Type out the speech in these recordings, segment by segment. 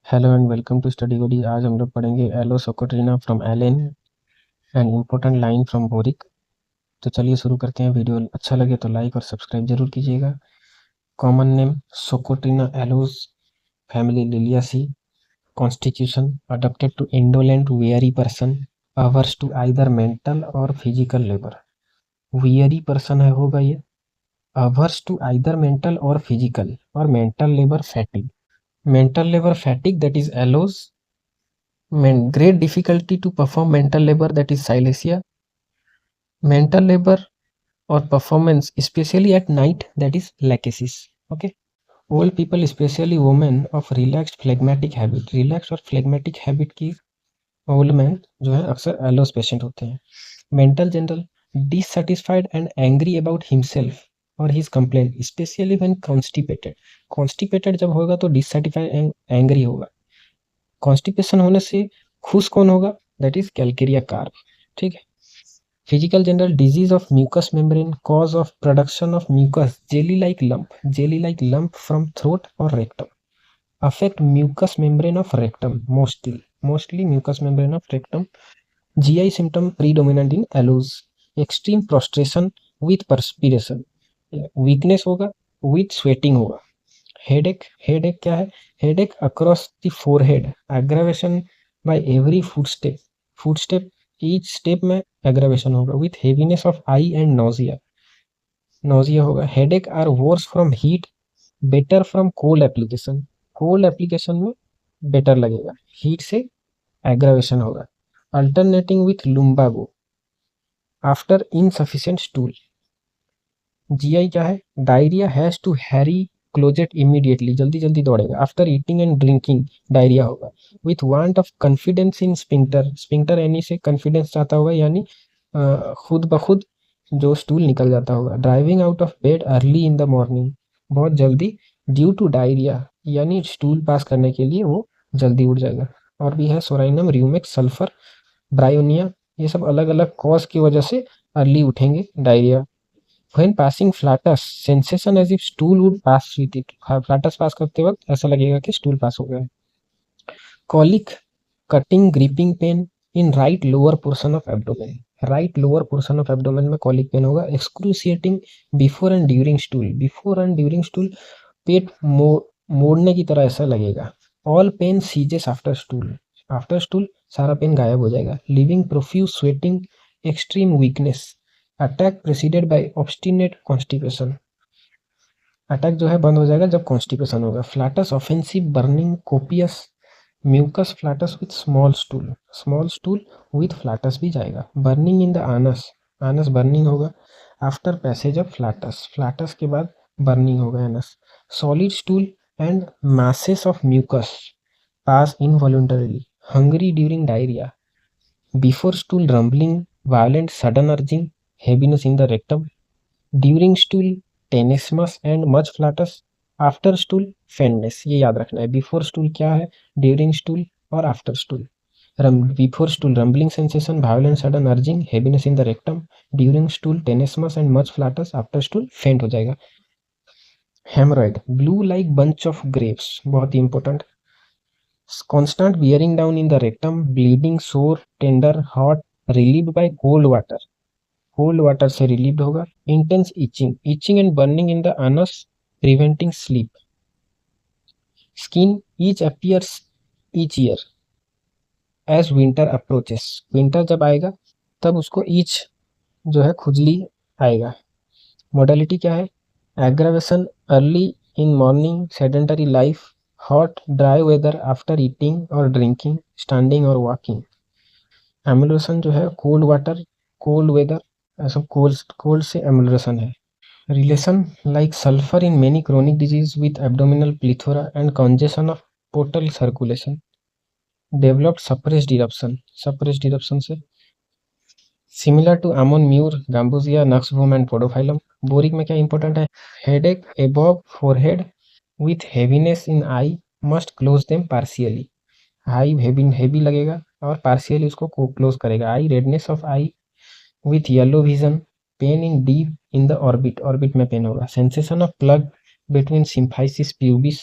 Hello and welcome to Study Goody. आज हम लोग पढ़ेंगे aloe socotrina from Allen and important line from Boericke. तो चलिए शुरू करते हैं। वीडियो अच्छा लगे तो लाइक और सब्सक्राइब जरूर कीजिएगा। Common name socotrina aloes, family liliaceae, constitution adopted to indolent very person, averse to either mental और फिजिकल लेबर। वेरी पर्सन है होगा ये, अवर्स टू आइदर मेंटल और फिजिकल, और mental labour fatigue. Mental labour fatigue that is aloes, great difficulty to perform mental labor, that is silesia. Mental labor or performance especially at night, that is lachesis. Okay, old people especially women of relaxed phlegmatic habit, relaxed और phlegmatic habit की old man जो है अक्सर aloes patient होते हैं। Mental general dissatisfied and angry about himself और his complaint, especially when constipated. Constipated जब होगा तो डिससेटिस्फाइड एंड एंग्री होगा। कॉन्स्टिपेशन होने से खुश कौन होगा? That is calcarea carb. ठीक है। Physical general disease of mucous membrane, cause of production of mucus jelly like lump from throat और rectum, affect mucous membrane of rectum mostly mucus membrane of rectum. GI symptom predominant in aloes, extreme prostration with perspiration, weakness होगा with sweating होगा। Headache क्या है? Headache across the forehead, aggravation by every footstep each step में aggravation होगा, with heaviness of eye and nausea होगा। Headache are worse from heat, better from cold application में better लगेगा, heat से aggravation होगा। Alternating with lumbago after insufficient stool. GI क्या है? Diarrhoea has to Harry closet immediately, जल्दी जल्दी दौड़ेगा। After eating and drinking diarrhoea होगा। With want of confidence in sphincter यानी से कॉन्फिडेंस चाहता होगा, यानी खुद ब खुद जो स्टूल निकल जाता होगा। Driving out of bed early in the morning, बहुत जल्दी, ड्यू टू डायरिया यानी स्टूल पास करने के लिए वो जल्दी उठ जाएगा। और भी है सोराइनम, र्यूमेक्स, सल्फर, ब्रायोनिया, ये सब अलग अलग कॉज की वजह से अर्ली उठेंगे diarrhoea. When passing flatus, sensation as if stool would pass with it. फ्लाटस पास करते वक्त ऐसा लगेगा कि स्टूल पास हो गया है। Colic, cutting griping pain in right lower portion of abdomen, right lower portion of abdomen में कॉलिक पेन होगा। Excruciating before and during stool, पेट मोड़ने की तरह ऐसा लगेगा। All pain ceases after stool सारा पेन गायब हो जाएगा। Living profuse sweating, extreme weakness, attack preceded by obstinate constipation, attack जो है बंद हो जाएगा जब कॉन्स्टिपेशन होगा। Flatus offensive burning copious, mucus flatus with small stool with flatus भी जाएगा। Burning in the anus burning होगा आफ्टर पैसेज ऑफ फ्लैटस के बाद बर्निंग होगा anus. Solid stool and masses of mucus pass involuntarily, hungry during diarrhoea, before stool rumbling, violent sudden urging, heaviness in the rectum, during stool tenesmus and much flatus, after stool faintness. ये याद रखना है। Before stool क्या है? During stool और after stool. Before stool rumbling sensation, violent sudden urging, heaviness in the rectum, during stool tenesmus and much flatus, after stool faint हो जाएगा। Haemorrhoid, blue like bunch of grapes, बहुत ही important. Constant bearing down in the rectum, bleeding, sore, tender, hot, relieved by cold water से relieved होगा। Intense etching and burning in the anus, preventing sleep. Skin itch appears each year as winter approaches, winter जब आएगा तब उसको each जो है खुजली आएगा। मोडालिटी क्या है? Aggravation early in morning, sedentary life, hot dry weather after eating और ड्रिंकिंग, स्टैंडिंग और वॉकिंग। एमुलेशन जो है कोल्ड वाटर, कोल्ड वेदर, ऐसा कोल्ड से एमुलेशन है। Relation like sulphur in many chronic diseases with abdominal plethora and congestion of portal circulation. Developed suppressed eruption से similar to ammon mur, gambogia, nux vom and podophyllum. Boric में क्या important है? Headache above forehead with heaviness in I, must close them partially, eye heavy लगेगा और partially उसको close करेगा। Eye redness of eye with yellow vision, pain in deep in the orbit में pain होगा। Sensation of plug between symphysis pubis,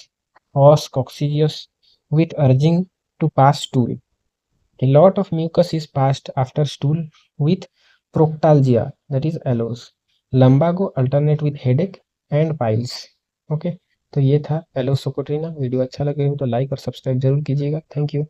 os coccygis, with urging to pass stool. A lot of mucus is passed after stool with proctalgia, that is एलोस. lumbago alternate with headache and piles. Okay, तो ये था एलोसोकोट्रिना. Video अच्छा लगे हो तो like और subscribe जरूर कीजिएगा. Thank you.